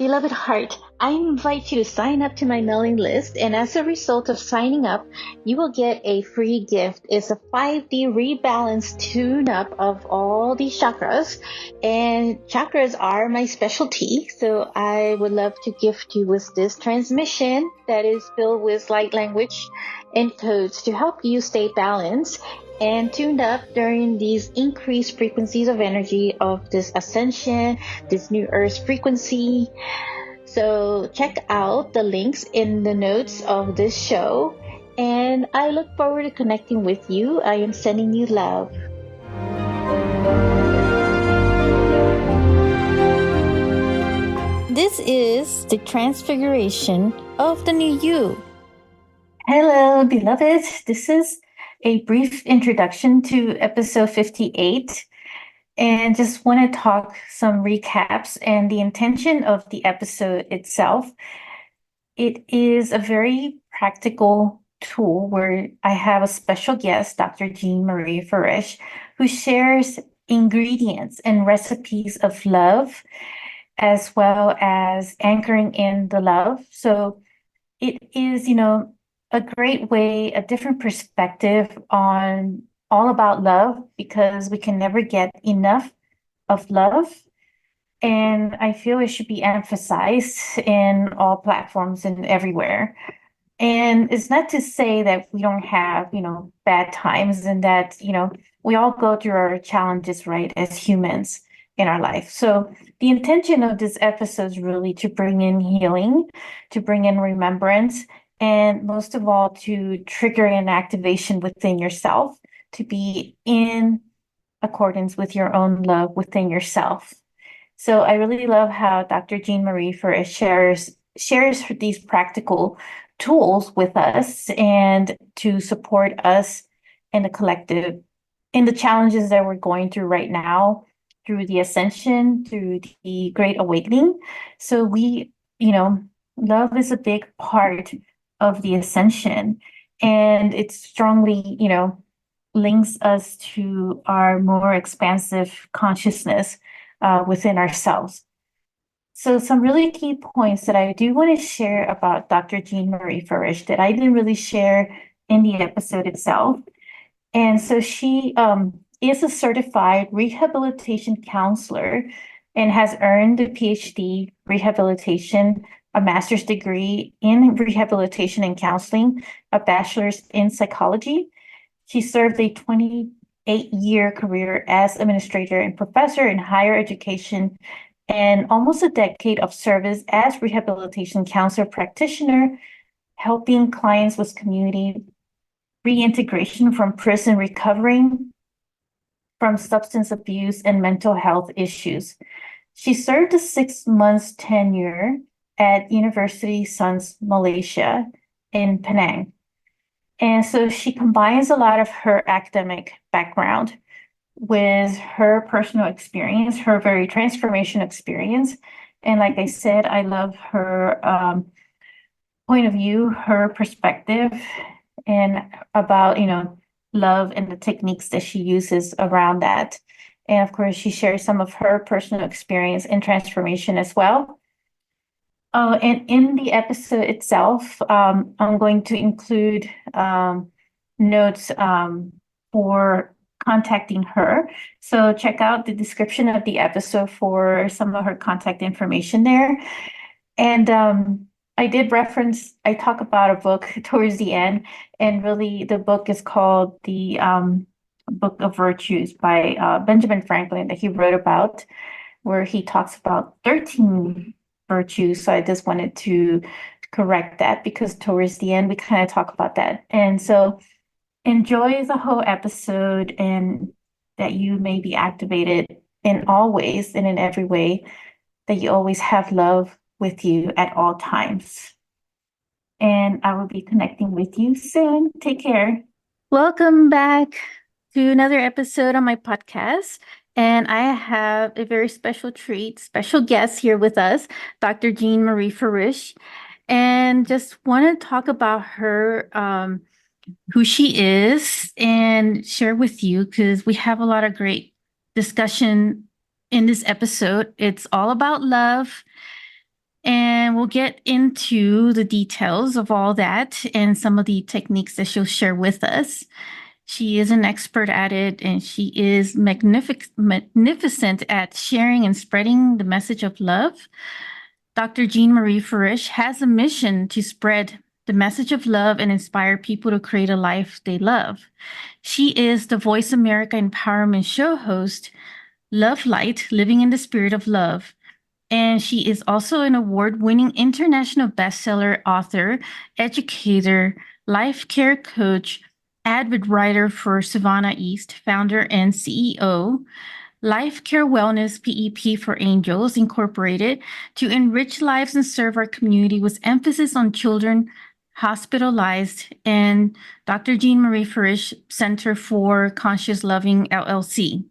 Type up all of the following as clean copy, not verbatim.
Beloved heart, I invite you to sign up to my mailing list, and as a result of signing up, you will get a free gift. It's a 5D rebalance tune-up of all these chakras, and chakras are my specialty, so I would love to gift you with this transmission that is filled with light language and codes to help you stay balanced and tuned up during these increased frequencies of energy of this ascension, this new earth frequency. So check out the links in the notes of this show, and I look forward to connecting with you. I am sending you love. This is the transfiguration of the new you. Hello, beloved. This is a brief introduction to episode 58. And just want to talk some recaps and the intention of the episode itself. It is a very practical tool where I have a special guest, Dr. Marie Farish, who shares ingredients and recipes of love, as well as anchoring in the love. So it is, a great way, a different perspective on all about love, because we can never get enough of love. And I feel it should be emphasized in all platforms and everywhere. And it's not to say that we don't have, bad times, and that, we all go through our challenges, right, as humans in our life. So the intention of this episode is really to bring in healing, to bring in remembrance, and most of all, to trigger an activation within yourself to be in accordance with your own love within yourself. So I really love how Dr. Marie Farish shares these practical tools with us and to support us in the collective, in the challenges that we're going through right now, through the ascension, through the great awakening. So we, love is a big part of the ascension, and it strongly, links us to our more expansive consciousness within ourselves. So some really key points that I do want to share about Dr. Marie Farish that I didn't really share in the episode itself. And so she is a certified rehabilitation counselor and has earned a PhD rehabilitation, a master's degree in rehabilitation and counseling, a bachelor's in psychology. She served a 28-year career as administrator and professor in higher education, and almost a decade of service as rehabilitation counselor practitioner, helping clients with community reintegration from prison, recovering from substance abuse and mental health issues. She served a 6 months tenure at University Suns Malaysia in Penang. And so she combines a lot of her academic background with her personal experience, her very transformational experience. And like I said, I love her point of view, her perspective, and about, love and the techniques that she uses around that. And of course, she shares some of her personal experience and transformation as well. And in the episode itself, I'm going to include notes for contacting her. So check out the description of the episode for some of her contact information there. And I talk about a book towards the end, and really the book is called the Book of Virtues by Benjamin Franklin that he wrote about, where he talks about 13 virtues. So I just wanted to correct that, because towards the end we kind of talk about that. And so enjoy the whole episode, and that you may be activated in all ways and in every way, that you always have love with you at all times. And I will be connecting with you soon. Take care. Welcome back to another episode on my podcast. And I have a very special guest here with us, Dr. Marie Farish. And just want to talk about her, who she is, and share with you, because we have a lot of great discussion in this episode. It's all about love. And we'll get into the details of all that and some of the techniques that she'll share with us. She is an expert at it, and she is magnificent at sharing and spreading the message of love. Dr. Jean Marie Farish has a mission to spread the message of love and inspire people to create a life they love. She is the Voice America Empowerment Show host, Love Light, Living in the Spirit of Love. And she is also an award-winning international bestseller author, educator, life care coach, avid writer for Savannah East, founder and CEO, Life Care Wellness PEP for Angels Incorporated, to enrich lives and serve our community with emphasis on children hospitalized, and Dr. Jean Marie Farish Center for Conscious Loving, LLC.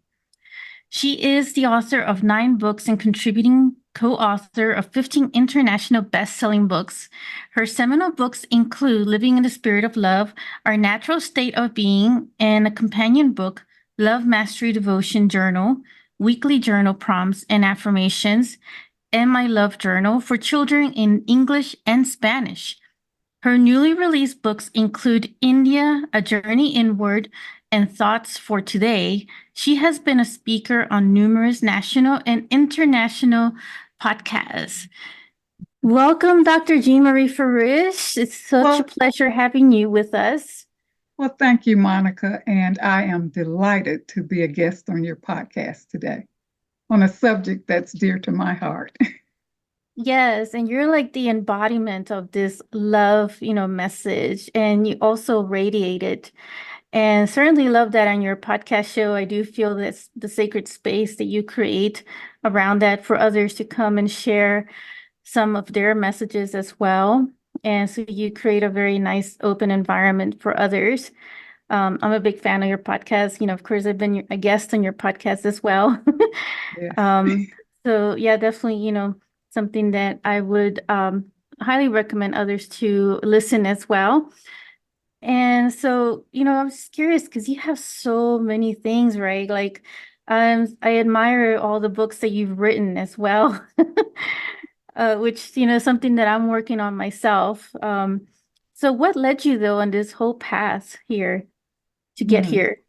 She is the author of 9 books and contributing co-author of 15 international best-selling books. Her seminal books include Living in the Spirit of Love, Our Natural State of Being, and a companion book, Love Mastery Devotion Journal, Weekly Journal Prompts and Affirmations, and My Love Journal for children in English and Spanish. Her newly released books include India, A Journey Inward, and Thoughts for Today. She has been a speaker on numerous national and international podcasts. Welcome, Dr. Jean Marie Farish. It's such a pleasure having you with us. Well, thank you, Monica, and I am delighted to be a guest on your podcast today on a subject that's dear to my heart. Yes, and you're like the embodiment of this love, message, and you also radiate it. And certainly love that on your podcast show. I do feel that's the sacred space that you create around that for others to come and share some of their messages as well. And so you create a very nice open environment for others. I'm a big fan of your podcast. Of course, I've been a guest on your podcast as well. Yes. So yeah, definitely, something that I would highly recommend others to listen as well. And so, I was curious because you have so many things, right? Like, I admire all the books that you've written as well, which, something that I'm working on myself. So what led you though on this whole path here to get here?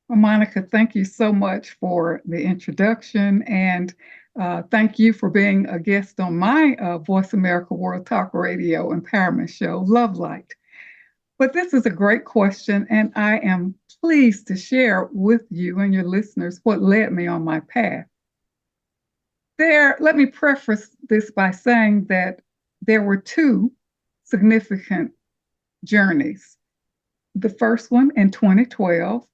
Well, Monica, thank you so much for the introduction, and thank you for being a guest on my Voice America World Talk Radio empowerment show, Love Light. But this is a great question, and I am pleased to share with you and your listeners what led me on my path. Let me preface this by saying that there were 2 significant journeys. The first one in 2012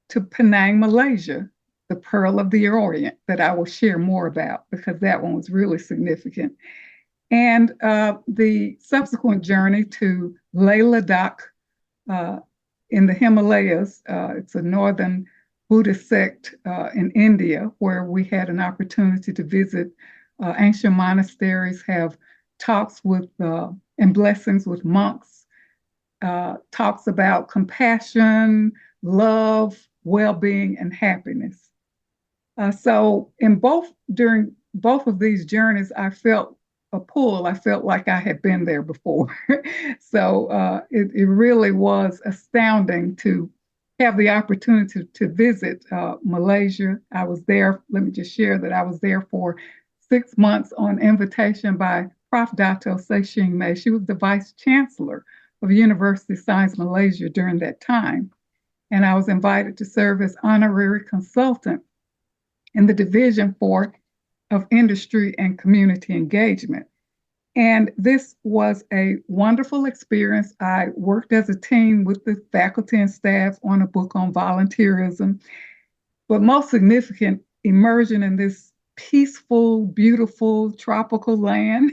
to Penang, Malaysia, the Pearl of the Orient, that I will share more about because that one was really significant. And the subsequent journey to Leh Ladakh in the Himalayas. It's a northern Buddhist sect in India, where we had an opportunity to visit ancient monasteries, have talks with and blessings with monks, talks about compassion, love, well-being, and happiness. So during both of these journeys, I felt a pull. I felt like I had been there before. So it really was astounding to have the opportunity to visit Malaysia. I was there, let me just share that I was there for 6 months on invitation by Prof. Dato Seyching Mei. She was the Vice Chancellor of University of Science Malaysia during that time. And I was invited to serve as honorary consultant in the Division of Industry and Community Engagement. And this was a wonderful experience. I worked as a team with the faculty and staff on a book on volunteerism, but most significant, immersion in this peaceful, beautiful, tropical land,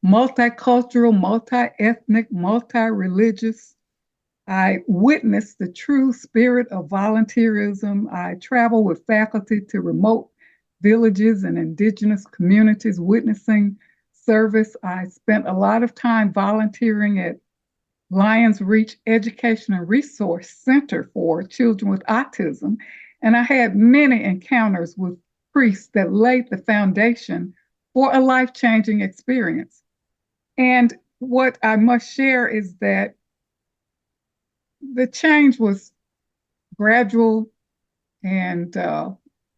multicultural, multi-ethnic, multi-religious. I witnessed the true spirit of volunteerism. I traveled with faculty to remote villages and indigenous communities witnessing service. I spent a lot of time volunteering at Lions Reach Education and Resource Center for children with autism. And I had many encounters with priests that laid the foundation for a life-changing experience. And what I must share is that the change was gradual and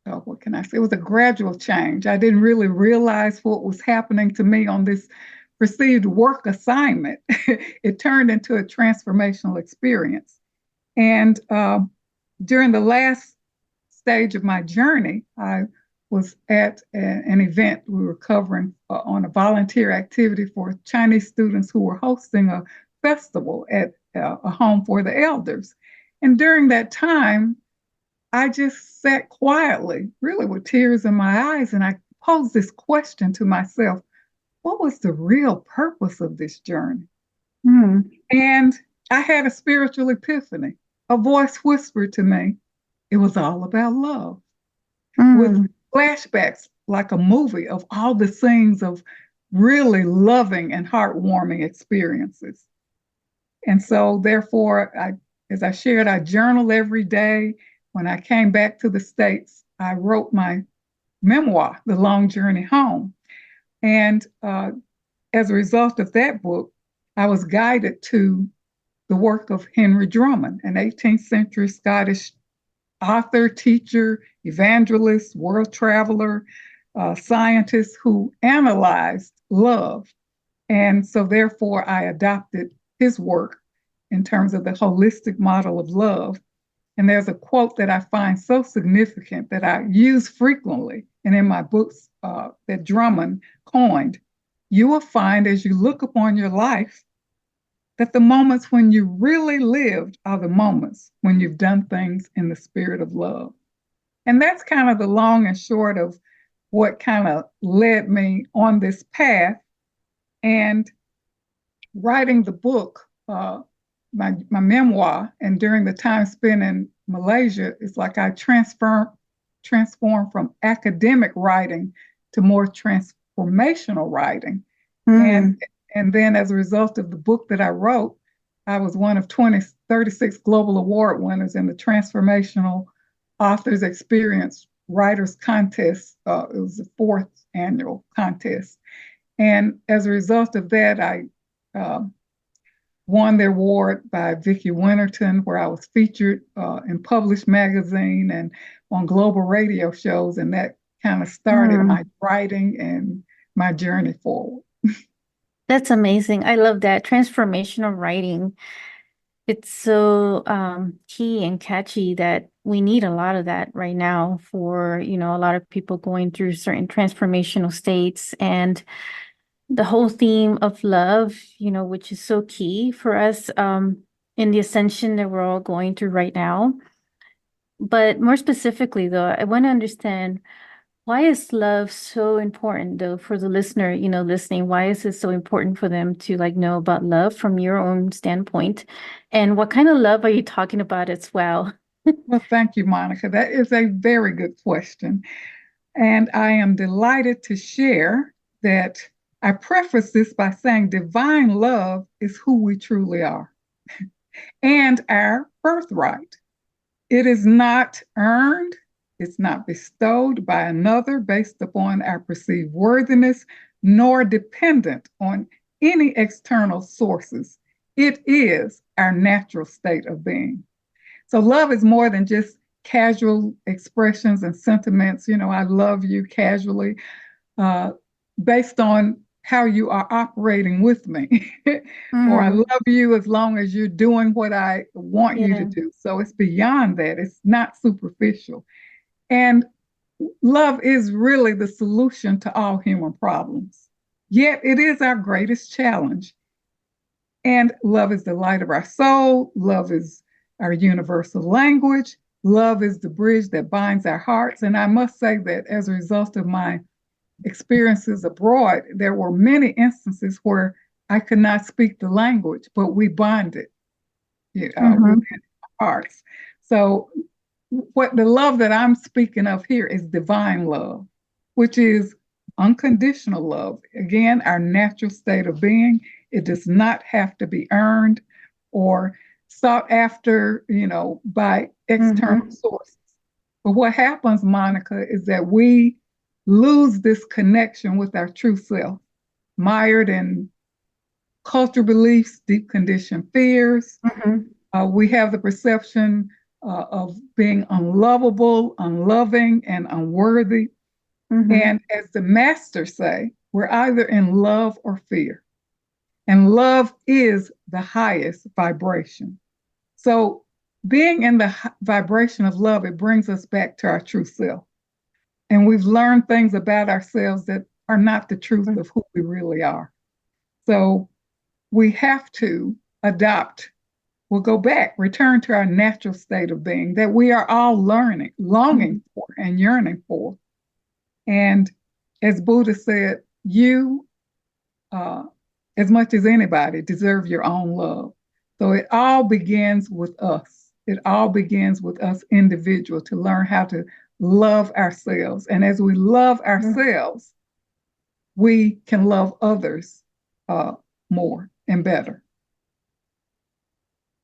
what can I say? It was a gradual change. I didn't really realize what was happening to me on this perceived work assignment. It turned into a transformational experience. And during the last stage of my journey, I was at an event we were covering on a volunteer activity for Chinese students who were hosting a festival at a home for the elders. And during that time, I just sat quietly, really with tears in my eyes, and I posed this question to myself: what was the real purpose of this journey? Mm. And I had a spiritual epiphany. A voice whispered to me, it was all about love, with flashbacks like a movie of all the scenes of really loving and heartwarming experiences. And so, therefore, as I shared, I journal every day. When I came back to the States, I wrote my memoir, The Long Journey Home. And as a result of that book, I was guided to the work of Henry Drummond, an 18th century Scottish author, teacher, evangelist, world traveler, scientist who analyzed love. And so, therefore, I adopted his work in terms of the holistic model of love. And there's a quote that I find so significant that I use frequently, and in my books that Drummond coined: you will find as you look upon your life that the moments when you really lived are the moments when you've done things in the spirit of love. And that's kind of the long and short of what kind of led me on this path. And writing the book, my memoir, and during the time spent in Malaysia, it's like I transformed from academic writing to more transformational writing. And then as a result of the book that I wrote, I was one of 36 global award winners in the Transformational Authors Experience Writers Contest. It was the 4th annual contest. And as a result of that, I won the award by Vicki Winterton, where I was featured in Published Magazine and on global radio shows. And that kind of started my writing and my journey forward. That's amazing. I love that transformational writing. It's so key and catchy that we need a lot of that right now for, a lot of people going through certain transformational states, and the whole theme of love, which is so key for us in the ascension that we're all going through right now. But more specifically, though, I want to understand, why is love so important, though, for the listener, listening? Why is it so important for them to know about love from your own standpoint? And what kind of love are you talking about as well? Well, thank you, Monica. That is a very good question. And I am delighted to share that I preface this by saying divine love is who we truly are and our birthright. It is not earned. It's not bestowed by another based upon our perceived worthiness, nor dependent on any external sources. It is our natural state of being. So love is more than just casual expressions and sentiments. I love you casually, based on how you are operating with me. Or I love you as long as you're doing what I want you to do. So it's beyond that. It's not superficial. And love is really the solution to all human problems. Yet it is our greatest challenge. And love is the light of our soul. Love is our universal language. Love is the bridge that binds our hearts. And I must say that as a result of my experiences abroad, there were many instances where I could not speak the language, but we bonded within our hearts. So what the love that I'm speaking of here is divine love, which is unconditional love. Again, our natural state of being. It does not have to be earned or sought after, by external sources. But what happens, Monica, is that we lose this connection with our true self, mired in cultural beliefs, deep conditioned fears. We have the perception of being unlovable, unloving, and unworthy. And as the masters say, we're either in love or fear. And love is the highest vibration. So being in the vibration of love, it brings us back to our true self. And we've learned things about ourselves that are not the truth of who we really are. So we have to adopt, we'll go back, return to our natural state of being that we are all longing for and yearning for. And as Buddha said, you, as much as anybody, deserve your own love. So it all begins with us. It all begins with us individual to learn how to love ourselves. And as we love ourselves, we can love others more and better.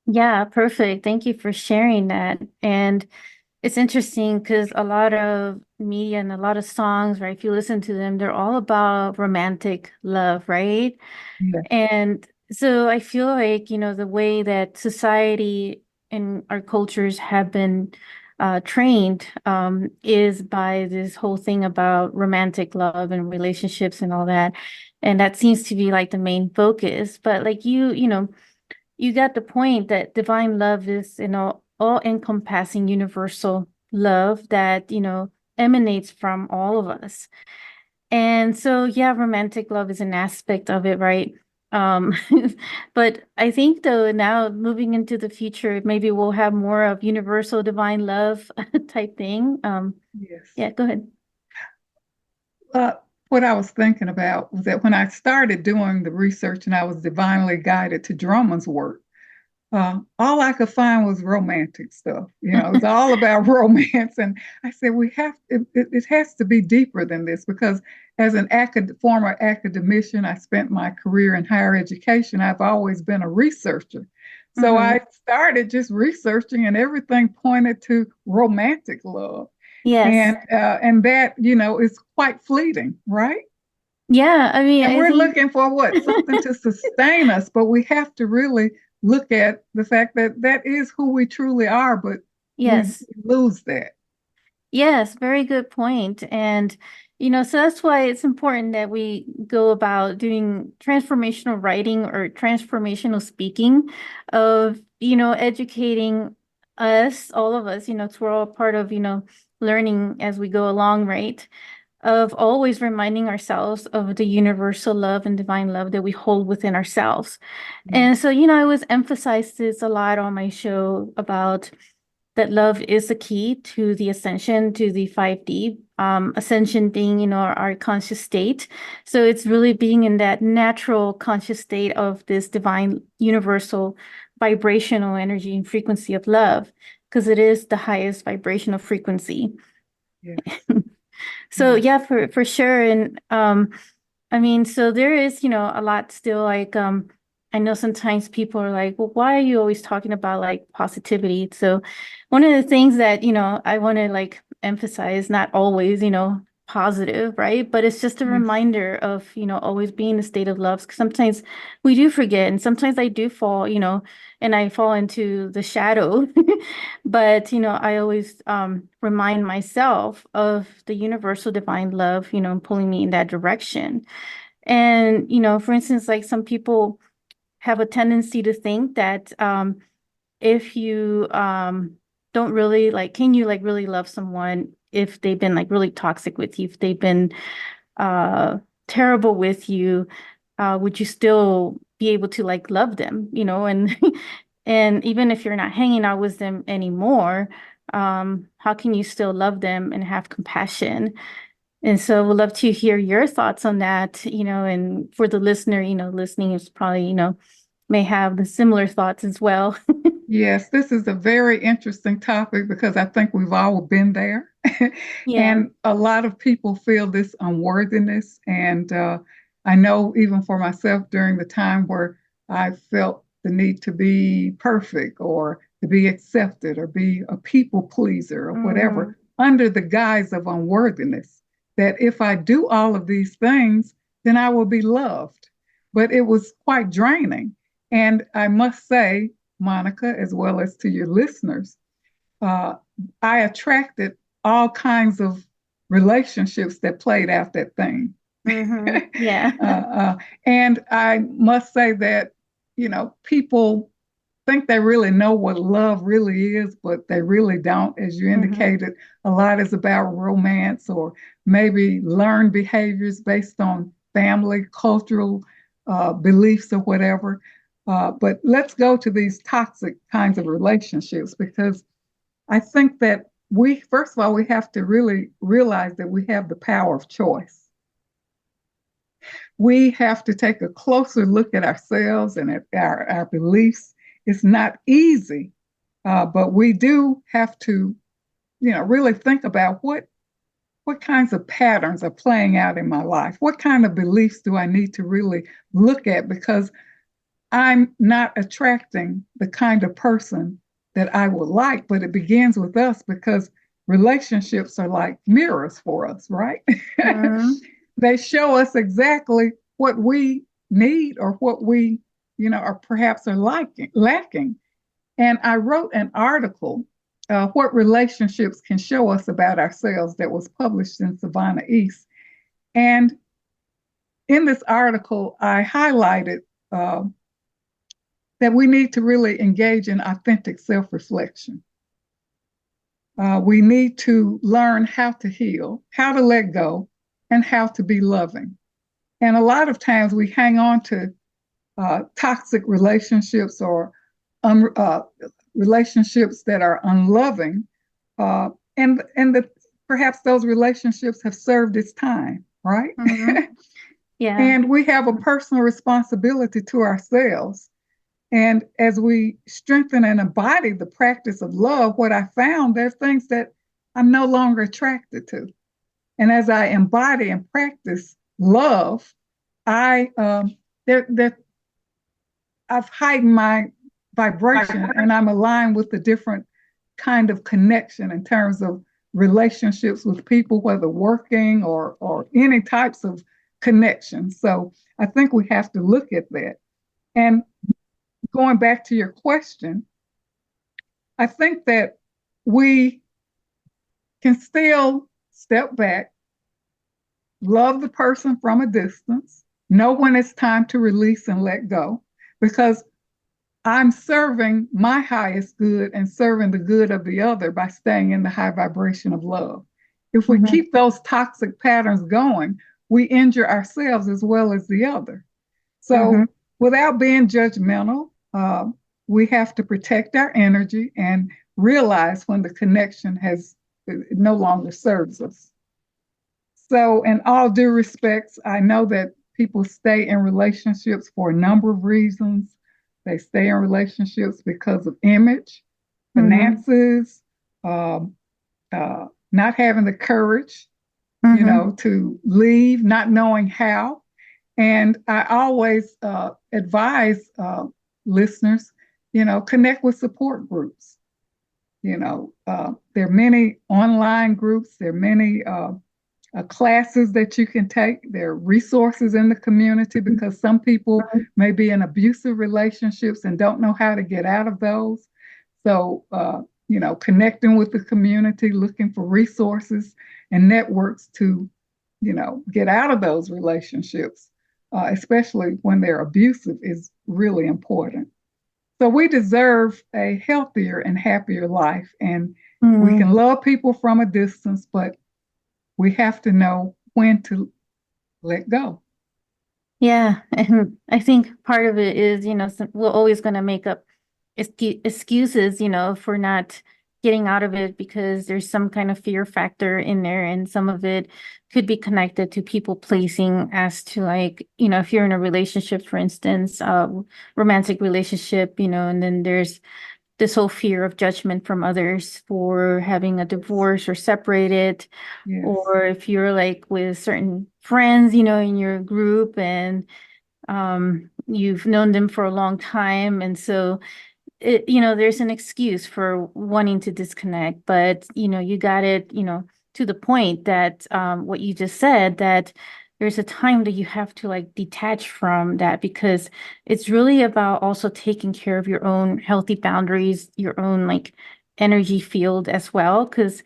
Yeah, perfect. Thank you for sharing that. And it's interesting because a lot of media and a lot of songs, right? If you listen to them, they're all about romantic love, right? Yeah. And so I feel like, the way that society and our cultures have been trained is by this whole thing about romantic love and relationships and all that. And that seems to be like the main focus. But like you got the point that divine love is, all-encompassing universal love that, emanates from all of us. And so, yeah, romantic love is an aspect of it, right? Um, but I think though now moving into the future, maybe we'll have more of universal divine love type thing. Yes. Yeah, go ahead. What I was thinking about was that when I started doing the research and I was divinely guided to Drummond's work, all I could find was romantic stuff. It's all about romance. And I said, it has to be deeper than this, because as an former academician, I spent my career in higher education. I've always been a researcher. So I started just researching, and everything pointed to romantic love. Yes. And that, is quite fleeting, right? Yeah, I mean, And I we're think looking for what? Something to sustain us, but we have to really look at the fact that that is who we truly are, but we yes. lose that. Yes, very good point. And, so that's why it's important that we go about doing transformational writing or transformational speaking of, educating us, all of us, so we're all part of, learning as we go along, right? Of always reminding ourselves of the universal love and divine love that we hold within ourselves. And so, I always emphasize this a lot on my show about that love is the key to the ascension to the 5D, ascension being, our conscious state. So it's really being in that natural conscious state of this divine, universal, vibrational energy and frequency of love, because it is the highest vibrational frequency. Yes. So yeah, for sure. And I mean, so there is, a lot still like I know sometimes people are like, well, why are you always talking about like positivity? So one of the things that, I want to like emphasize, not always, positive, right? But it's just a reminder of, always being in a state of love. 'Cause sometimes we do forget, and sometimes I do fall, and I fall into the shadow. But, I always remind myself of the universal divine love, pulling me in that direction. And, for instance, like some people have a tendency to think that if you don't really like, can you like really love someone if they've been like really toxic with you, if they've been terrible with you, would you still be able to like love them, and and even if you're not hanging out with them anymore, how can you still love them and have compassion? And so we'd love to hear your thoughts on that, and for the listener, listening is probably, may have the similar thoughts as well. Yes, this is a very interesting topic because I think we've all been there. Yeah. And a lot of people feel this unworthiness. And I know even for myself during the time where I felt the need to be perfect or to be accepted or be a people pleaser or whatever, under the guise of unworthiness. that if I do all of these things, then I will be loved. But it was quite draining. And I must say, Monica, as well as to your listeners, uh, I attracted all kinds of relationships that played out that thing. Yeah. And I must say that, people think they really know what love really is, but they really don't. As you indicated, a lot is about romance or maybe learned behaviors based on family, cultural beliefs or whatever. But let's go to these toxic kinds of relationships, because I think that first of all, we have to really realize that we have the power of choice. We have to take a closer look at ourselves and at our beliefs. It's not easy, but we do have to, really think about what kinds of patterns are playing out in my life. What kind of beliefs do I need to really look at, because I'm not attracting the kind of person that I would like, but it begins with us, because relationships are like mirrors for us, right? They show us exactly what we need or what we, or perhaps are lacking. And I wrote an article, What Relationships Can Show Us About Ourselves, that was published in Savannah East. And in this article, I highlighted that we need to really engage in authentic self-reflection. We need to learn how to heal, how to let go, and how to be loving. And a lot of times we hang on to toxic relationships or relationships that are unloving, and perhaps those relationships have served its time, right? Yeah. And we have a personal responsibility to ourselves. And as we strengthen and embody the practice of love, what I found, there's things that I'm no longer attracted to. And as I embody and practice love, I've heightened my vibration, and I'm aligned with a different kind of connection in terms of relationships with people, whether working or any types of connection. So I think we have to look at that. And going back to your question, I think that we can still step back, love the person from a distance, know when it's time to release and let go, because I'm serving my highest good and serving the good of the other by staying in the high vibration of love. If we keep those toxic patterns going, we injure ourselves as well as the other. So without being judgmental, we have to protect our energy and realize when the connection no longer serves us. So in all due respects, I know that people stay in relationships for a number of reasons. They stay in relationships because of image, finances, not having the courage, to leave, not knowing how. And I always advise listeners, connect with support groups. There are many online groups, there are many classes that you can take. There are resources in the community, because some people may be in abusive relationships and don't know how to get out of those. So, connecting with the community, looking for resources and networks to, get out of those relationships, especially when they're abusive, is really important. So we deserve a healthier and happier life. And we can love people from a distance, but we have to know when to let go. Yeah. And I think part of it is, we're always going to make up excuses, for not getting out of it, because there's some kind of fear factor in there. And some of it could be connected to people pleasing, as to, like, if you're in a relationship, for instance, romantic relationship, and then there's this whole fear of judgment from others for having a divorce or separated. Yes. Or if you're like with certain friends, in your group, and you've known them for a long time. And so there's an excuse for wanting to disconnect, but you got it, to the point that what you just said, that there's a time that you have to like detach from that, because it's really about also taking care of your own healthy boundaries, your own like energy field as well. Because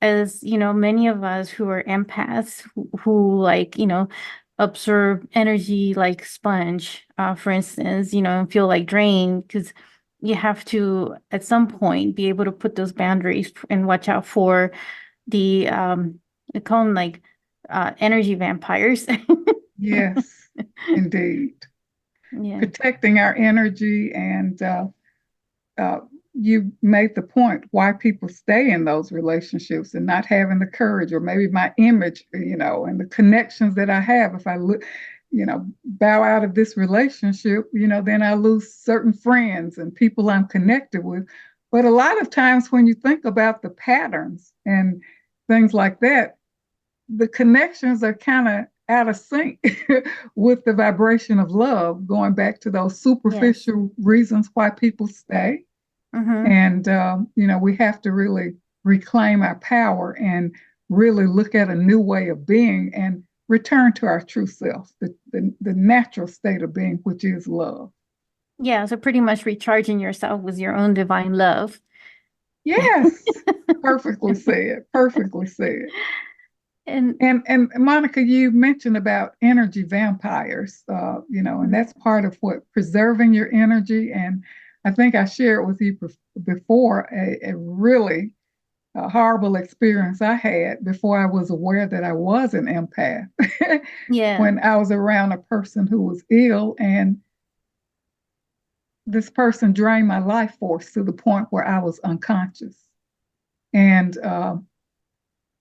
as you know, many of us who are empaths who like, you know, absorb energy like sponge, for instance, you know, and feel like drained, because you have to at some point be able to put those boundaries and watch out for the they call them like energy vampires. Yes, indeed. Yeah. Protecting our energy, and uh, you made the point why people stay in those relationships and not having the courage, or maybe my image, you know, and the connections that I have. If I look, you know, bow out of this relationship, you know, then I lose certain friends and people I'm connected with. But a lot of times when you think about the patterns and things like that, the connections are kind of out of sync with the vibration of love, going back to those Yes. superficial reasons why people stay. Mm-hmm. And, you know, we have to really reclaim our power and really look at a new way of being and return to our true self, the natural state of being, which is love. Yeah, so pretty much recharging yourself with your own divine love. Yes, perfectly said, perfectly said. And And Monica, you mentioned about energy vampires, you know, and that's part of what preserving your energy. And I think I shared with you before a really horrible experience I had before I was aware that I was an empath. yeah. When I was around a person who was ill, and this person drained my life force to the point where I was unconscious. And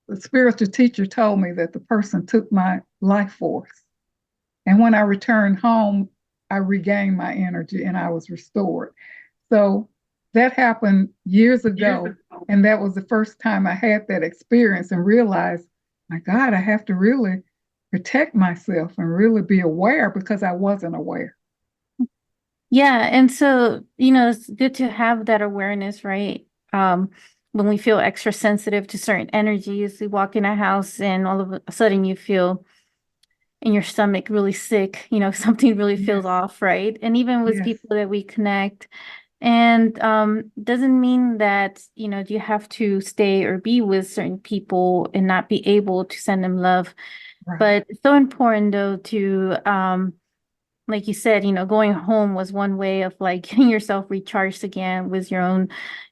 the spiritual teacher told me that the person took my life force. And when I returned home, I regained my energy and I was restored. So that happened years ago. And that was the first time I had that experience and realized, my God, I have to really protect myself and really be aware, because I wasn't aware. Yeah, and so, you know, it's good to have that awareness, right? When we feel extra sensitive to certain energies, we walk in a house and all of a sudden you feel in your stomach really sick, you know, something really feels Yes, off, right? And even with yes, people that we connect, and doesn't mean that, you know, you have to stay or be with certain people and not be able to send them love. right. But it's so important though to like you said, you know, going home was one way of like getting yourself recharged again with your own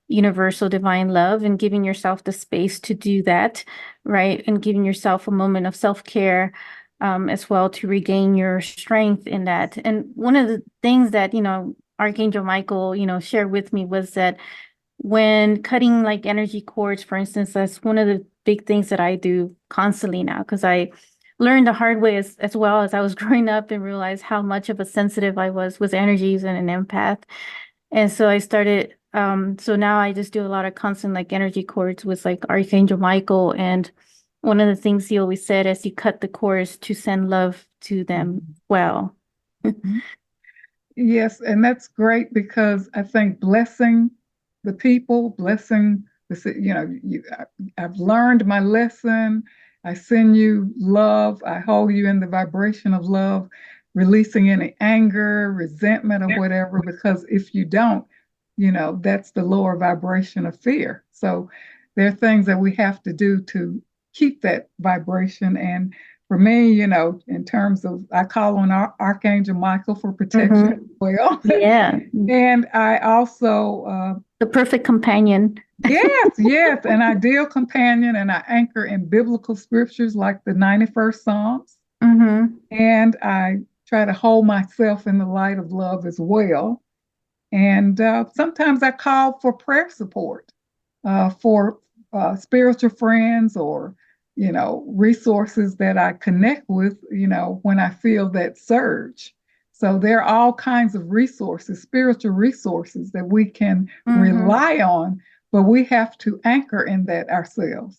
universal divine love, and giving yourself the space to do that, right? And giving yourself a moment of self-care as well, to regain your strength in that. And one of the things that, you know, Archangel Michael, you know, shared with me was that when cutting like energy cords, for instance, that's one of the big things that I do constantly now, because I learned the hard way as well as I was growing up, and realized how much of a sensitive I was with energies and an empath. And so I started, so now I just do a lot of constant like energy cords with like Archangel Michael. And one of the things he always said as you cut the cords, to send love to them Mhm. well. Mhm. Yes, and that's great, because I think blessing the people, blessing you know, I've learned my lesson. I send you love. I hold you in the vibration of love, releasing any anger, resentment, or whatever, because if you don't, you know, that's the lower vibration of fear. So there are things that we have to do to keep that vibration. And for me, you know, in terms of, I call on Archangel Michael for protection as Hmm. well. Yeah, And I also, the perfect companion. yes, yes, an ideal companion, and I anchor in biblical scriptures like the 91st Psalms. Hmm. And I try to hold myself in the light of love as well. And sometimes I call for prayer support for spiritual friends, or, you know, resources that I connect with, you know, when I feel that surge. So there are all kinds of resources, spiritual resources that we can Hmm. rely on, but we have to anchor in that ourselves.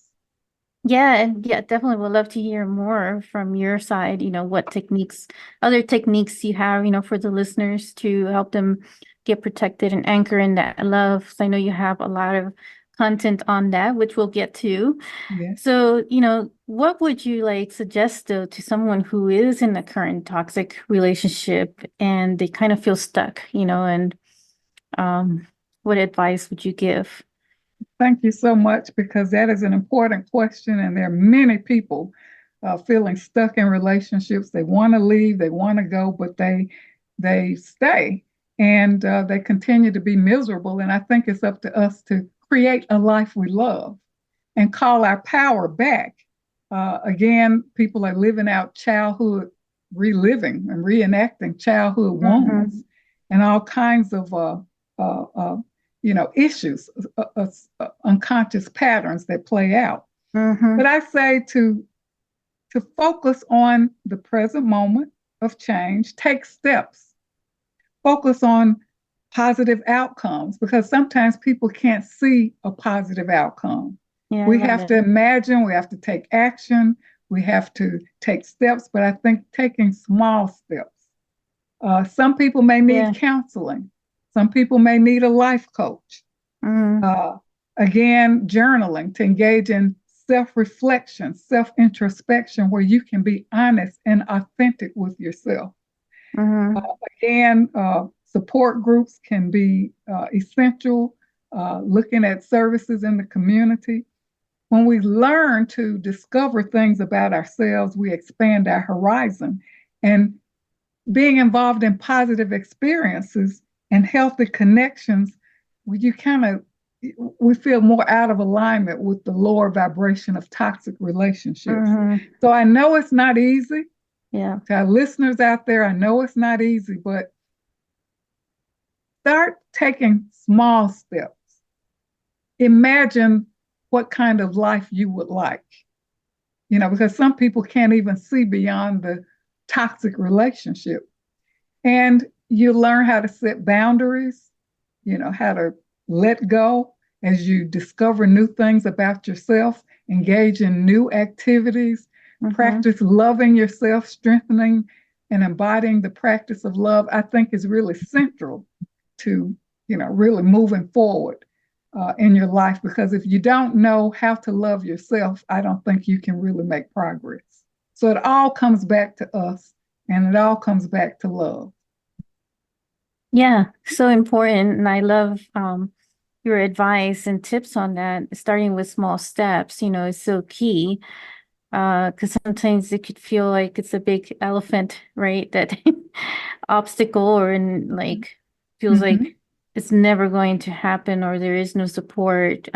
Yeah, and yeah, definitely would love to hear more from your side, you know, what techniques, other techniques you have, you know, for the listeners to help them get protected and anchor in that love. So I know you have a lot of content on that, which we'll get to. Yes. So, what would you like suggest though to someone who is in a current toxic relationship and they kind of feel stuck, and what advice would you give? Thank you so much, because that is an important question, and there are many people feeling stuck in relationships. They want to leave, they want to go, but they stay, and they continue to be miserable. And I think it's up to us to create a life we love and call our power back. Again, people are living out childhood, reliving and reenacting childhood wounds and all kinds of issues, unconscious patterns that play out. But I say to focus on the present moment of change, take steps, focus on positive outcomes, because sometimes people can't see a positive outcome. Yeah, we have to imagine, we have to take action, we have to take steps, but I think taking small steps. Some people may need counseling. Some people may need a life coach. Again, journaling to engage in self-reflection, self-introspection, where you can be honest and authentic with yourself. Again, support groups can be essential, looking at services in the community. When we learn to discover things about ourselves, we expand our horizon. And being involved in positive experiences and healthy connections, we feel more out of alignment with the lower vibration of toxic relationships. So I know it's not easy. Yeah. To our listeners out there, I know it's not easy, but start taking small steps. Imagine what kind of life you would like, because some people can't even see beyond the toxic relationship. And you learn how to set boundaries, how to let go as you discover new things about yourself, engage in new activities, practice loving yourself, strengthening and embodying the practice of love, I think is really central to, really moving forward in your life. Because if you don't know how to love yourself, I don't think you can really make progress. So it all comes back to us, and it all comes back to love. Yeah, so important. And I love your advice and tips on that. Starting with small steps, is so key. Because sometimes it could feel like it's a big elephant, right? That obstacle, or feels like it's never going to happen, or there is no support.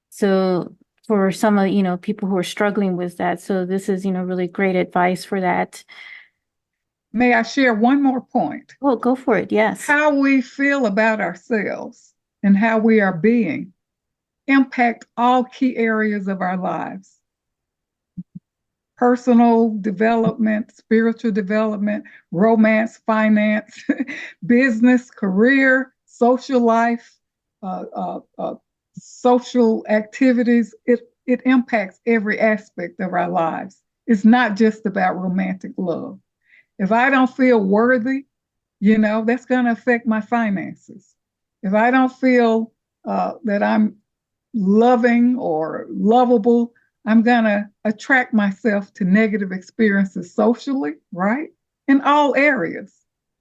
So for some of, people who are struggling with that, so this is, really great advice for that. May I share one more point? Oh, go for it. Yes. How we feel about ourselves and how we are being impact all key areas of our lives. Personal development, spiritual development, romance, finance, business, career, social life, social activities. It impacts every aspect of our lives. It's not just about romantic love. If I don't feel worthy, that's going to affect my finances. If I don't feel that I'm loving or lovable, I'm going to attract myself to negative experiences socially, right? In all areas.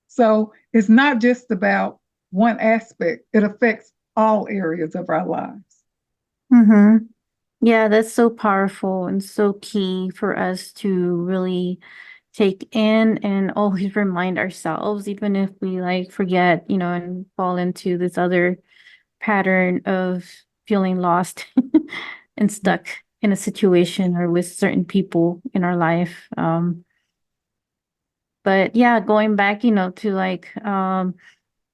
So it's not just about one aspect. It affects all areas of our lives. Yeah, that's so powerful and so key for us to really take in and always remind ourselves, even if we forget, and fall into this other pattern of feeling lost and stuck in a situation or with certain people in our life. But yeah, going back, to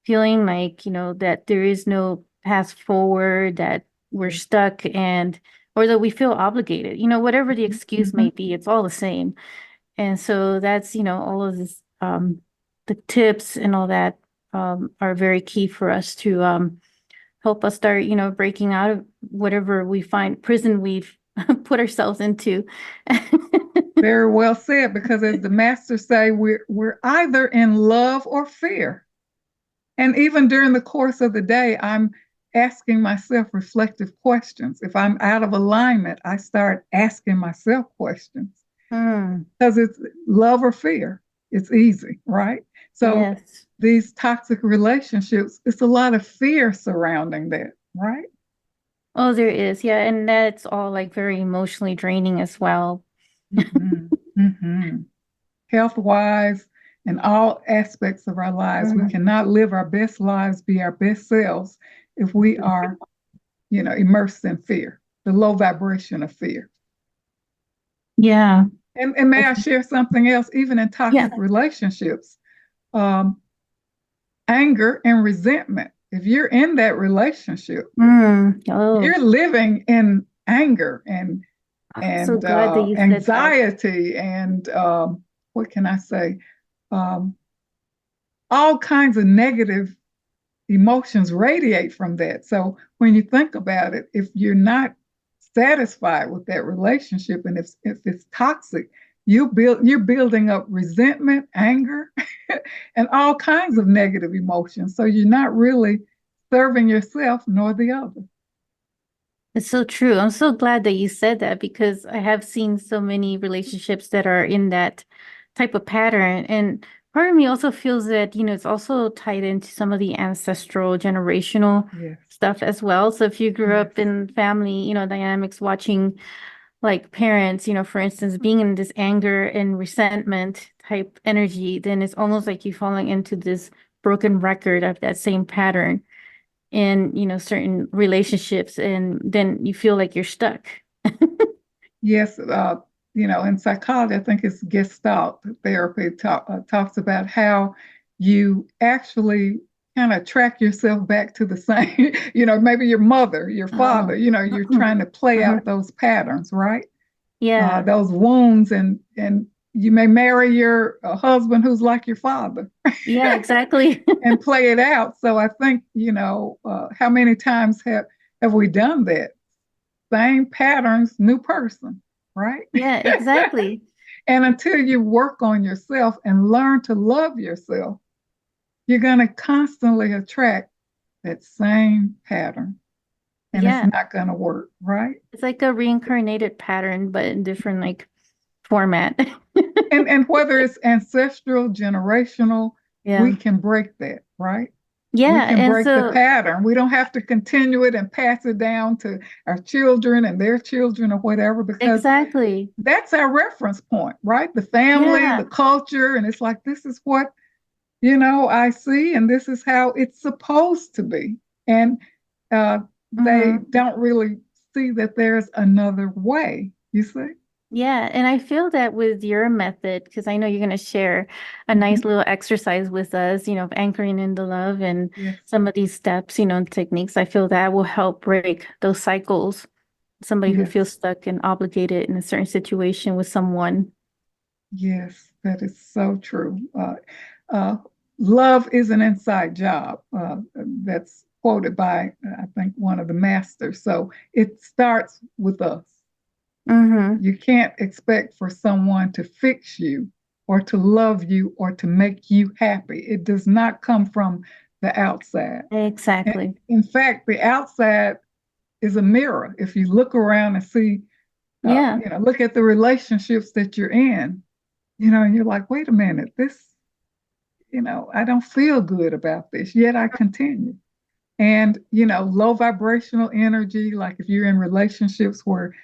feeling that there is no path forward, that we're stuck, or that we feel obligated, whatever the excuse may be, it's all the same. And so that's, all of this, the tips and all that are very key for us to help us start, breaking out of whatever we find prison we've put ourselves into. Very well said, because as the masters say, we're either in love or fear. And even during the course of the day, I'm asking myself reflective questions. If I'm out of alignment, I start asking myself questions Mm, because it's love or fear. It's easy, right? So yes. these toxic relationships, it's a lot of fear surrounding that, right? Oh, there is. Yeah. And that's all like very emotionally draining as well. Mhm. Mhm. Health-wise, in all aspects of our lives, we Mhm. cannot live our best lives, be our best selves if we are, immersed in fear, the low vibration of fear. Yeah. And may I share something else? Even in Yeah. toxic relationships, um, anger and resentment. If you're in that relationship, Oh, you're living in anger and I'm so and glad that you said that. anxiety and what can I say? Um, all kinds of negative emotions radiate from that. So when you think about it, if you're not satisfied with that relationship and if it's toxic, you're building up resentment, anger, and all kinds of negative emotions. So you're not really serving yourself nor the other. It's so true. I'm so glad that you said that because I have seen so many relationships that are in that type of pattern. And part of me also feels that, it's also tied into some of the ancestral generational Yes, stuff as well. So if you grew yes, up in family, dynamics, watching like parents, for instance, being in this anger and resentment type energy, then it's almost like you falling into this broken record of that same pattern in, certain relationships, and then you feel like you're stuck. yes. In psychology, I think it's Gestalt therapy talks about how you actually kind of track yourself back to the same, maybe your mother, your father, Oh. you're trying to play Mhm. out those patterns, right? Yeah. Those wounds, and you may marry your husband who's like your father Yeah, exactly. and play it out. So I think, how many times have we done that? Same patterns, new person, right? Yeah, exactly. And until you work on yourself and learn to love yourself, you're going to constantly attract that same pattern and it's Yeah. not going to work, right? It's like a reincarnated pattern, but in different like format. And whether it's ancestral, generational, we Yeah. can break that, right? We Yeah. can And break the so pattern. We don't have to continue it and pass it down to our children and their children or whatever, because exactly. that's our reference point, right? The family, Yeah. the culture, and it's like, this is what, I see, and this is how it's supposed to be. And uh, they Hmm. don't really see that there's another way, you see? Yeah, and I feel that with your method, because I know you're going to share a nice Mhm. little exercise with us, of anchoring in the love and Yes, some of these steps, and techniques. I feel that will help break those cycles. Somebody who feels yes, stuck and obligated in a certain situation with someone. yes, that is so true. Uh, love is an inside job. That's quoted by, I think, one of the masters. So it starts with us. Mm-hmm. You can't expect for someone to fix you or to love you or to make you happy. It does not come from the outside. Exactly. In fact, the outside is a mirror. If you look around and see, Yeah. look at the relationships that you're in, and you're like, wait a minute, this, I don't feel good about this, yet I continue. And, low vibrational energy, like if you're in relationships where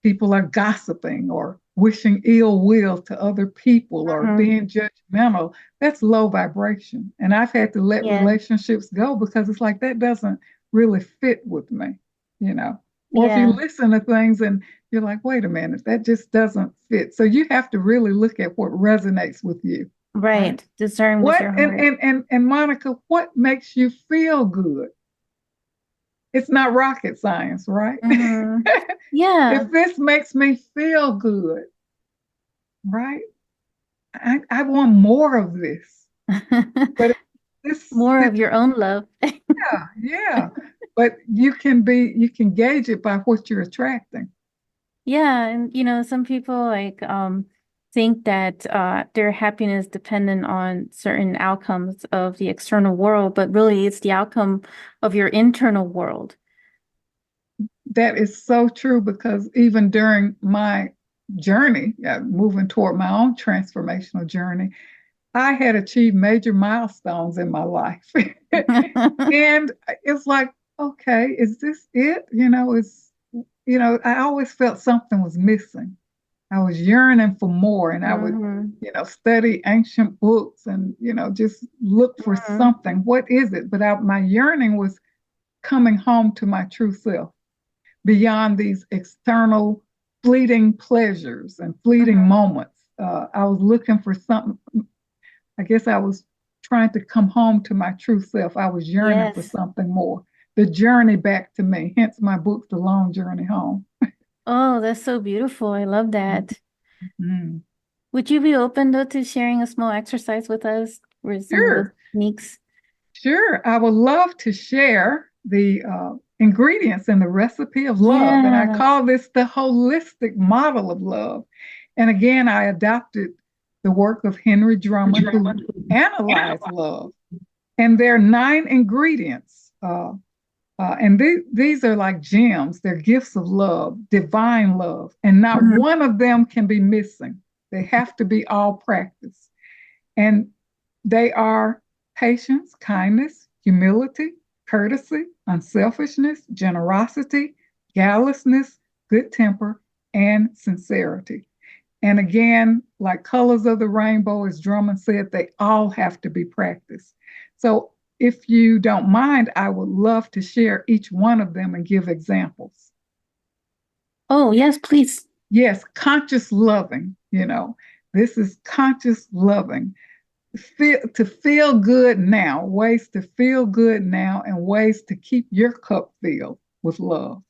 people are gossiping or wishing ill will to other people or Hmm. being judgmental, that's low vibration. And I've had to let Yeah. relationships go because it's like that doesn't really fit with me, you know. Or if you Yeah. listen to things and you're like, wait a minute, that just doesn't fit. So you have to really look at what resonates with you, right? Right. Discern with What your and heart. and and, and Monica, what makes you feel good? It's not rocket science, right? Hmm. Yeah. If this makes me feel good, right? I want more of this. But this, More of your own love. yeah. But you can gauge it by what you're attracting. Yeah, and some people like think that their happiness dependent on certain outcomes of the external world, but really it's the outcome of your internal world. That is so true, because even during my journey, moving toward my own transformational journey, I had achieved major milestones in my life. And it's like, okay, is this it? I always felt something was missing. I was yearning for more, and I would, study ancient books and, just look for something. What is it? But my yearning was coming home to my true self, beyond these external fleeting pleasures and fleeting moments. I was looking for something. I guess I was trying to come home to my true self. I was yearning for something more. The journey back to me, hence my book, The Long Journey Home. Oh, that's so beautiful. I love that. Mm-hmm. Would you be open though to sharing a small exercise with us with some of those techniques? Sure. I would love to share the ingredients in the recipe of love. And I call this the holistic model of love. And again, I adopted the work of Henry Drummond, who analyzed love. And there are 9 ingredients. And these are like gems. They're gifts of love, divine love. And not one of them can be missing. They have to be all practiced. And they are patience, kindness, humility, courtesy, unselfishness, generosity, guilelessness, good temper, and sincerity. And again, like colors of the rainbow, as Drummond said, they all have to be practiced. So if you don't mind, I would love to share each one of them and give examples. Oh, yes, please. Yes, conscious loving, this is conscious loving. To feel good now, ways to feel good now, and ways to keep your cup filled with love.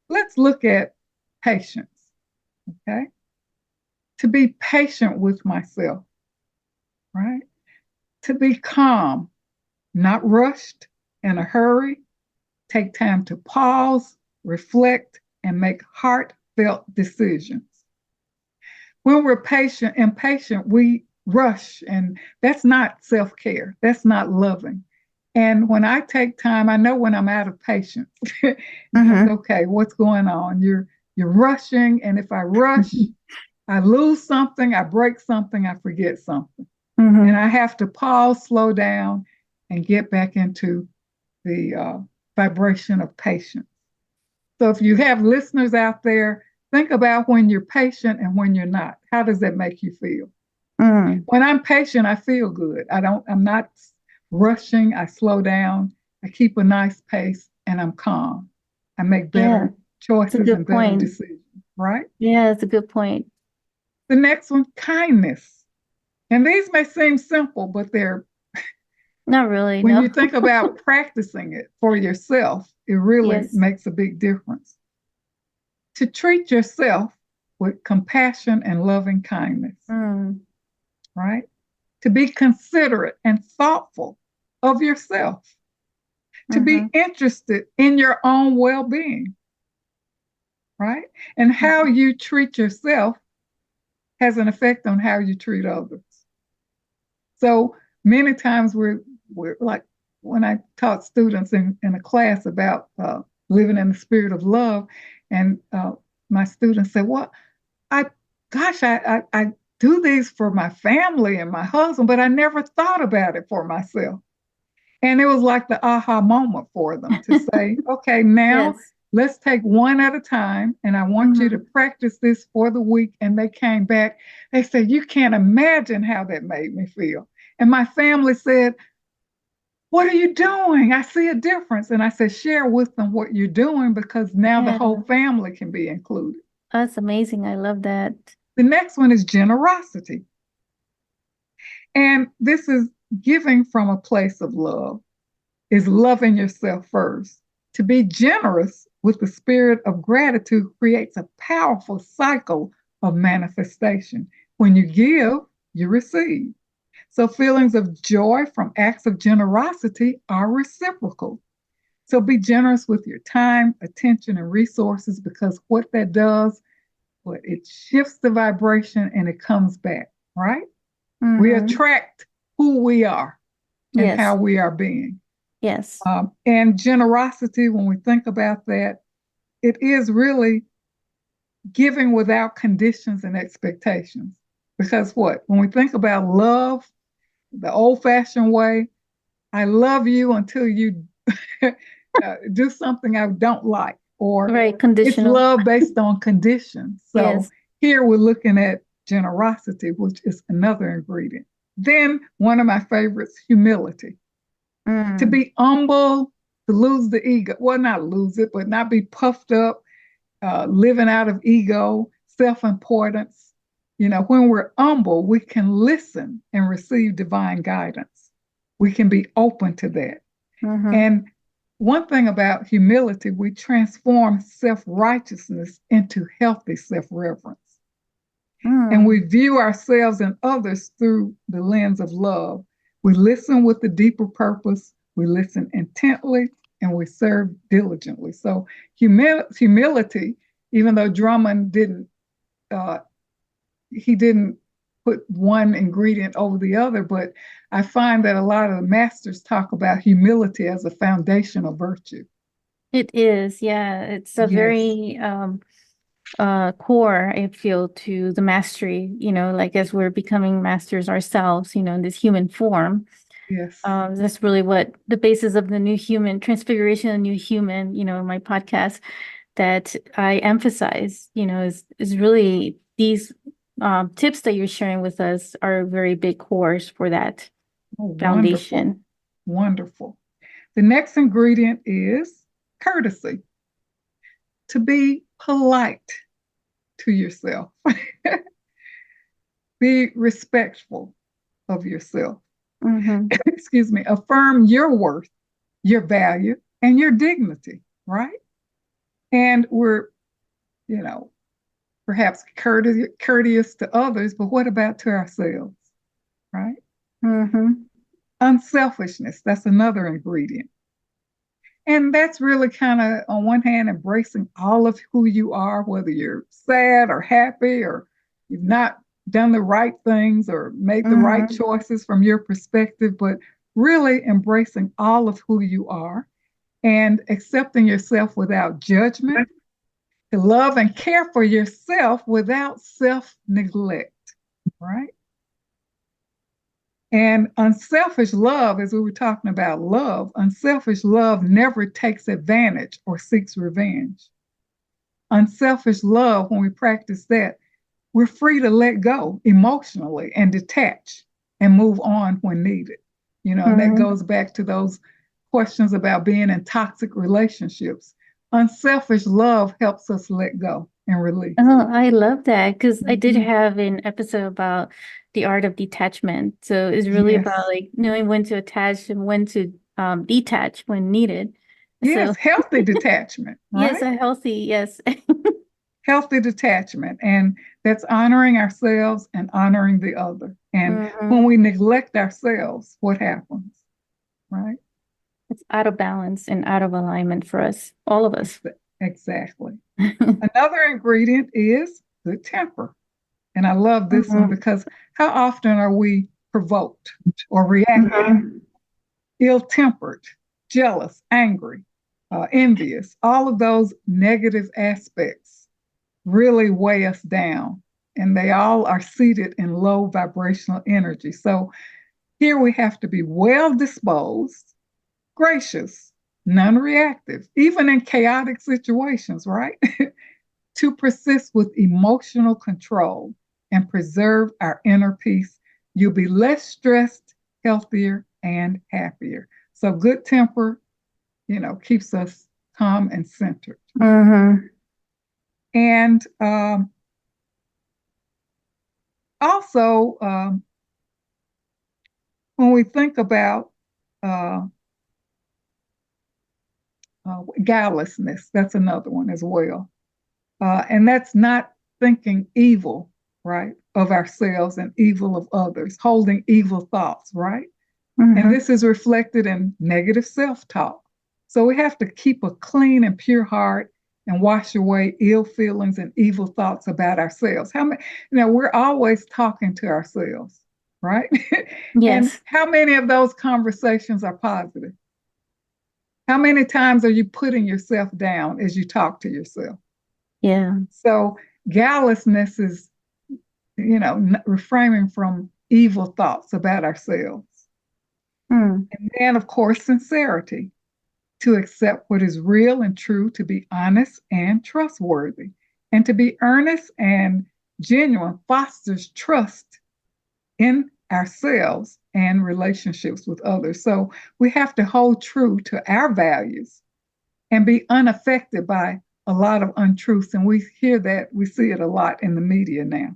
Let's look at patience, okay? To be patient with myself, right? To be calm, not rushed, in a hurry, take time to pause, reflect, and make heartfelt decisions. When we're impatient, we rush, and that's not self-care. That's not loving. And when I take time, I know when I'm out of patience. Okay, what's going on? You're rushing, and if I rush, I lose something, I break something, I forget something. And I have to pause, slow down, and get back into the vibration of patience. So if you have listeners out there, think about when you're patient and when you're not. How does that make you feel? When I'm patient, I feel good. I'm not rushing. I slow down. I keep a nice pace, and I'm calm. I make better choices and better decisions, right? Yeah, it's a good point. The next one, kindness. And these may seem simple, but they're not really. When you think about practicing it for yourself, it really makes a big difference. To treat yourself with compassion and loving kindness, right? To be considerate and thoughtful of yourself, to be interested in your own well-being, right? And how you treat yourself has an effect on how you treat others. So many times we're like, when I taught students in a class about living in the spirit of love, and my students said, well, I do these for my family and my husband, but I never thought about it for myself. And it was like the aha moment for them to say, okay, now let's take one at a time. And I want you to practice this for the week. And they came back. They said, you can't imagine how that made me feel. And my family said, what are you doing? I see a difference. And I said, share with them what you're doing, because now the whole family can be included. That's amazing. I love that. The next one is generosity. And this is giving from a place of love, is loving yourself first. To be generous with the spirit of gratitude creates a powerful cycle of manifestation. When you give, you receive. So feelings of joy from acts of generosity are reciprocal. So be generous with your time, attention, and resources, because what that does, output. It shifts the vibration and it comes back, right? Mm-hmm. We attract who we are and Yes. how we are being. Yes. And generosity, when we think about that, it is really giving without conditions and expectations. Because what? When we think about love, the old-fashioned way, I love you until you do something I don't like, or Right. it's Conditional. love based on conditions. So Yes. here we're looking at generosity, which is another ingredient. Then one of my favorites, humility. To be humble, to lose the ego. Well, not lose it, but not be puffed up, living out of ego, self-importance. When we're humble, we can listen and receive divine guidance. We can be open to that. Mm-hmm. And one thing about humility, we transform self-righteousness into healthy self-reverence. And we view ourselves and others through the lens of love. We listen with a deeper purpose, we listen intently, and we serve diligently. So humility, even though Drummond didn't put one ingredient over the other, but I find that a lot of the masters talk about humility as a foundational virtue. It is, yeah. It's a Yes. very core, I feel, to the mastery, like as we're becoming masters ourselves, in this human form. Yes. That's really what the basis of the new human, transfiguration of the new human, my podcast that I emphasize, is really these tips that you're sharing with us are very big cores for that foundation. Wonderful. The next ingredient is courtesy. To be polite to yourself. Be respectful of yourself. Mm-hmm. Excuse me. Affirm your worth, your value, and your dignity, right? And we're, perhaps courteous to others, but what about to ourselves, right? Mm-hmm. Unselfishness, that's another ingredient. And that's really kind of, on one hand, embracing all of who you are, whether you're sad or happy or you've not done the right things or made the right choices from your perspective, but really embracing all of who you are and accepting yourself without judgment, to love and care for yourself without self-neglect, right? And unselfish love, as we were talking about love, unselfish love never takes advantage or seeks revenge. Unselfish love, when we practice that, we're free to let go emotionally and detach and move on when needed. And that goes back to those questions about being in toxic relationships. Unselfish love helps us let go and release. Oh, I love that because I did have an episode about the art of detachment. So it's really about like knowing when to attach and when to detach when needed. Yes, So healthy detachment, right? yes, a healthy, yes. Healthy detachment. And that's honoring ourselves and honoring the other. And when we neglect ourselves, what happens, right? It's out of balance and out of alignment for us, all of us. Exactly. Another ingredient is good temper. And I love this one because how often are we provoked or reactive, ill-tempered, jealous, angry, envious? All of those negative aspects really weigh us down, and they all are seated in low vibrational energy. So here we have to be well disposed, gracious, non-reactive, even in chaotic situations, right? To persist with emotional control and preserve our inner peace. You'll be less stressed, healthier, and happier. So good temper, keeps us calm and centered. And also, when we think about guilelessness, that's another one as well. And that's not thinking evil, right, of ourselves and evil of others, holding evil thoughts, right? And this is reflected in negative self-talk. So we have to keep a clean and pure heart and wash away ill feelings and evil thoughts about ourselves. How many, we're always talking to ourselves, right? And Yes. how many of those conversations are positive? How many times are you putting yourself down as you talk to yourself? Yeah. So guilelessness is, refraining from evil thoughts about ourselves. Mm. And then, of course, sincerity, to accept what is real and true, to be honest and trustworthy. And to be earnest and genuine fosters trust in ourselves and relationships with others. So we have to hold true to our values and be unaffected by a lot of untruths. And we hear that, we see it a lot in the media now.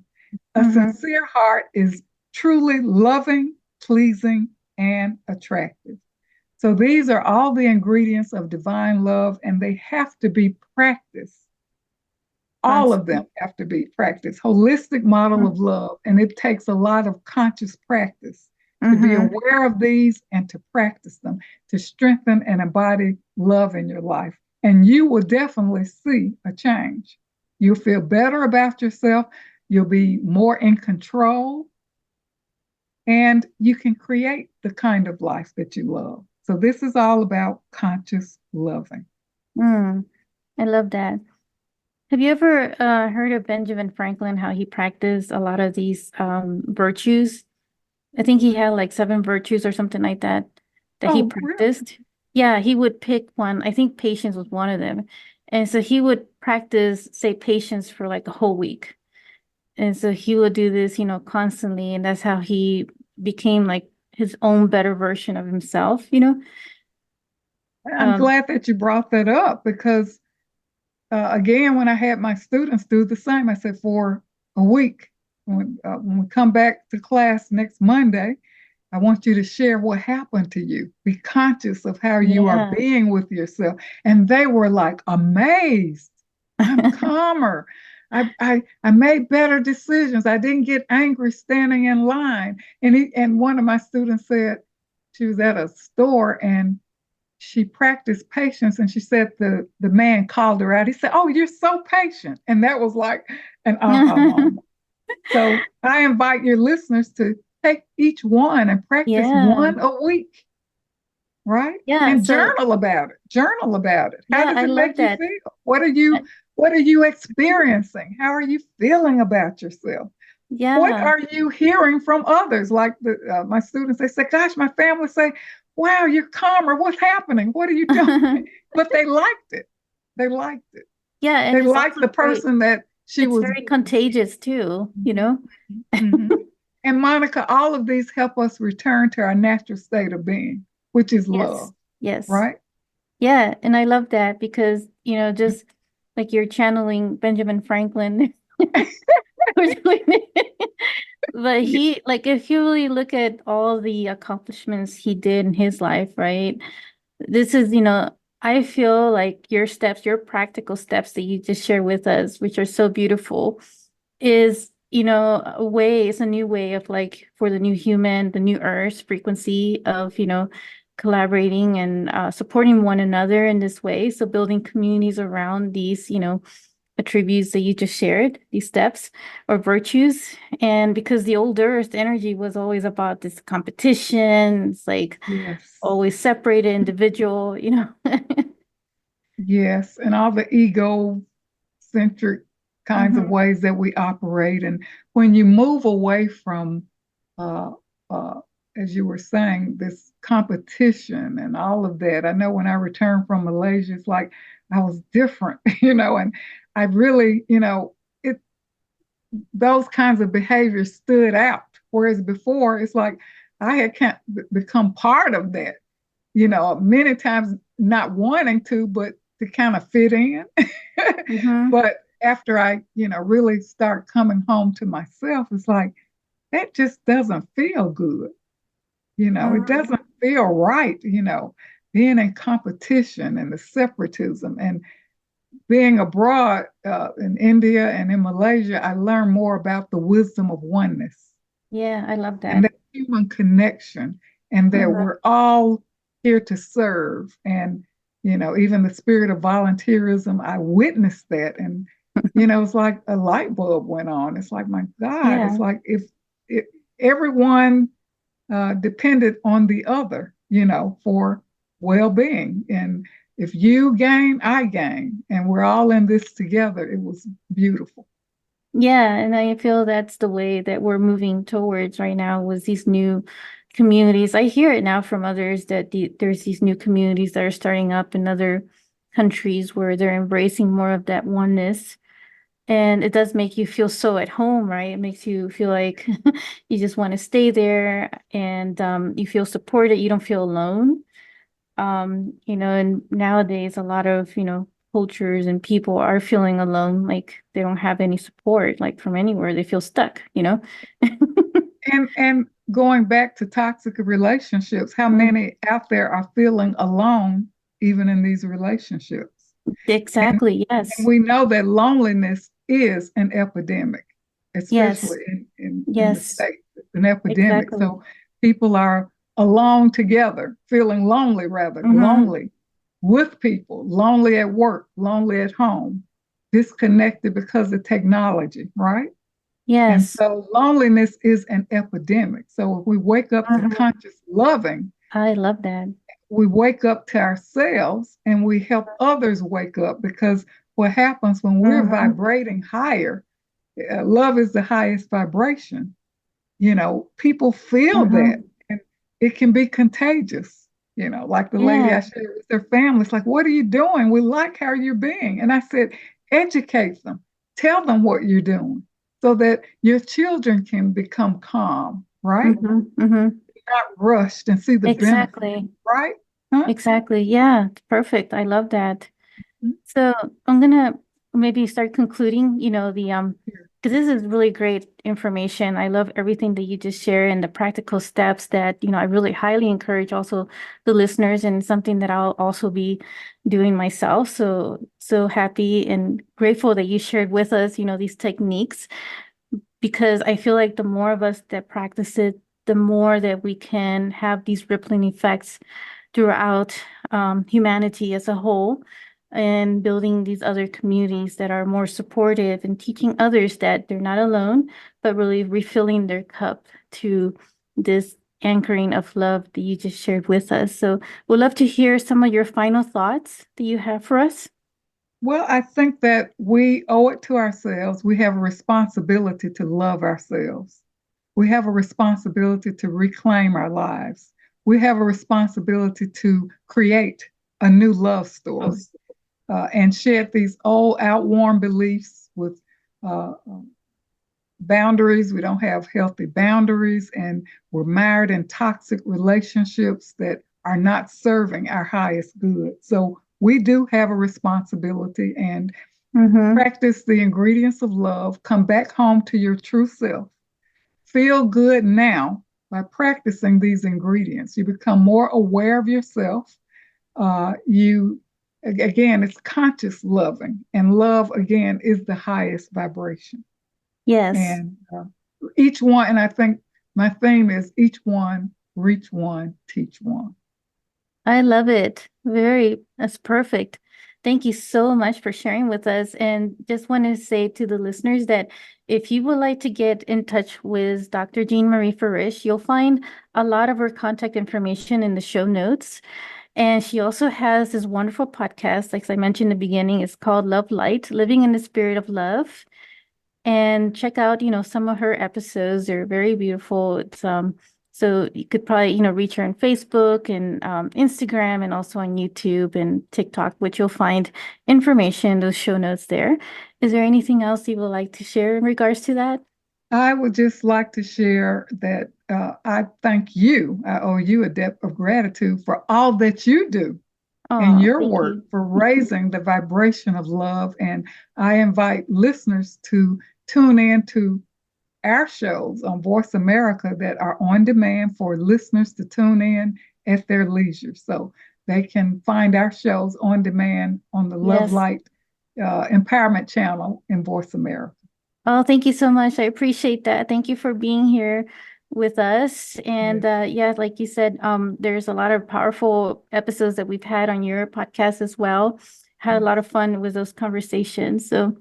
A sincere heart is truly loving, pleasing, and attractive. So these are all the ingredients of divine love, and they have to be practiced. All of them have to be practiced. Holistic model of love, and it takes a lot of conscious practice to be aware of these and to practice them, to strengthen and embody love in your life. And you will definitely see a change. You'll feel better about yourself. You'll be more in control, and you can create the kind of life that you love. So this is all about conscious loving. I love that. Have you ever heard of Benjamin Franklin, how he practiced a lot of these virtues? I think he had like 7 virtues or something like that he practiced. Really? Yeah, he would pick one. I think patience was one of them. And so he would practice, say, patience for like a whole week. And so he would do this, constantly. And that's how he became like his own better version of himself, I'm glad that you brought that up because, again, when I had my students do the same, I said, for a week, when we come back to class next Monday, I want you to share what happened to you. Be conscious of how you are being with yourself. And they were like amazed. I'm calmer. I made better decisions. I didn't get angry standing in line. And one of my students said she was at a store and she practiced patience, and she said the man called her out. He said, "Oh, you're so patient." And that was like an aha moment. So I invite your listeners to take each one and practice one a week, right? Yeah. And journal about it. Journal about it. How does it make you feel? What are you experiencing? How are you feeling about yourself? Yeah. What are you hearing from others? Like my students, they say, "Gosh, my family say, wow, you're calmer. What's happening? What are you doing?" But they liked it. They liked it. Yeah. And they liked the person that she was. It's very contagious too, And Monica, all of these help us return to our natural state of being, which is love. Yes. Right? Yeah. And I love that because, just like you're channeling Benjamin Franklin. But if you really look at all the accomplishments he did in his life, right? This is, I feel like your steps, your practical steps that you just share with us, which are so beautiful, is, it's a new way of like for the new human, the new earth frequency of, collaborating and supporting one another in this way. So building communities around these, attributes that you just shared, these steps or virtues. And because the old earth energy was always about this competition, it's like always separated individual, Yes, and all the ego-centric kinds of ways that we operate. And when you move away from, as you were saying, this competition and all of that, I know when I returned from Malaysia, it's like I was different, and I really, those kinds of behaviors stood out. Whereas before, it's like I had can't become part of that, many times not wanting to, but to kind of fit in. But after I, really start coming home to myself, it's like, that just doesn't feel good. It doesn't feel right, being in competition and the separatism. And being abroad in India and in Malaysia, I learned more about the wisdom of oneness. Yeah, I love that. And that human connection, and that we're all here to serve. And Even the spirit of volunteerism, I witnessed that. And, it's like a light bulb went on. It's like, my God, Yeah. it's like if everyone depended on the other, for well-being. And if you gain, I gain, and we're all in this together. It was beautiful. Yeah, and I feel that's the way that we're moving towards right now with these new communities. I hear it now from others that there's these new communities that are starting up in other countries where they're embracing more of that oneness. And it does make you feel so at home, right? It makes you feel like you just want to stay there and you feel supported. You don't feel alone. And nowadays a lot of, cultures and people are feeling alone, like they don't have any support, like from anywhere. They feel stuck. And going back to toxic relationships, how Mm, many out there are feeling alone even in these relationships? And, exactly. and Yes. we know that loneliness is an epidemic, Yes. especially in the Yes. States. It's an epidemic. Exactly. So people are alone together, feeling lonely, rather, Mm-hmm. lonely with people, lonely at work, lonely at home, disconnected because of technology, right? And Yes. so loneliness is an epidemic. So if we wake up to Mhm. conscious loving, I love that. we wake up to ourselves and we help others wake up, because what happens when we're Mm-hmm. vibrating higher, love is the highest vibration. People feel that, Mm-hmm. and it can be contagious. Like the lady I Yeah. shared with their family, it's like, what are you doing? We like how you're being. And I said, educate them, tell them what you're doing so that your children can become calm, right? Mm-hmm. Mm-hmm. Not rushed and see the benefit, Exactly. right? Huh? Exactly. Yeah. It's perfect. I love that. Mhm. So I'm gonna maybe start concluding, because this is really great information. I love everything that you just share and the practical steps that, I really highly encourage also the listeners and something that I'll also be doing myself. So happy and grateful that you shared with us, these techniques, because I feel like the more of us that practice it, the more that we can have these rippling effects throughout humanity as a whole, and building these other communities that are more supportive and teaching others that they're not alone, but really refilling their cup to this anchoring of love that you just shared with us. So we'd love to hear some of your final thoughts that you have for us. Well, I think that we owe it to ourselves. We have a responsibility to love ourselves. We have a responsibility to reclaim our lives. We have a responsibility to create a new love story, and shed these old, outworn beliefs with uh, boundaries. We don't have healthy boundaries, and we're mired in toxic relationships that are not serving our highest good. So we do have a responsibility, and Mm-hmm. practice the ingredients of love. Come back home to your true self. Feel good now by practicing these ingredients. You become more aware of yourself. You Again, it's conscious loving, and love again is the highest vibration. Yes. And each one, and I think my theme is each one, reach one, teach one. I love it. That's perfect. Thank you so much for sharing with us. And just want to say to the listeners that if you would like to get in touch with Dr. Jean Marie Farish, you'll find a lot of her contact information in the show notes. And she also has this wonderful podcast, like I mentioned in the beginning, it's called Love Light, Living in the Spirit of Love. And check out, some of her episodes. They're very beautiful. It's so you could probably, reach her on Facebook and Instagram, and also on YouTube and TikTok, which you'll find information, those show notes there. Is there anything else you would like to share in regards to that? I would just like to share that I thank you. I owe you a debt of gratitude for all that you do in Oh, your thank work you. for raising the vibration of love. And I invite listeners to tune in to our shows on Voice America that are on demand for listeners to tune in at their leisure. So they can find our shows on demand on the Love Yes. Light Empowerment channel in Voice America. Oh, thank you so much. I appreciate that. Thank you for being here with us. And yeah, like you said, there's a lot of powerful episodes that we've had on your podcast as well. Had a lot of fun with those conversations. So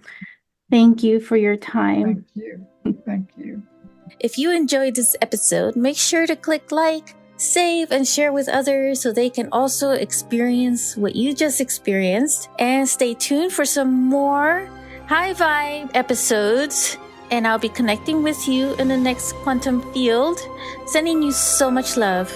thank you for your time. Thank you. Thank you. If you enjoyed this episode, make sure to click like, save, and share with others so they can also experience what you just experienced. And stay tuned for some more high vibe episodes. And I'll be connecting with you in the next quantum field. Sending you so much love.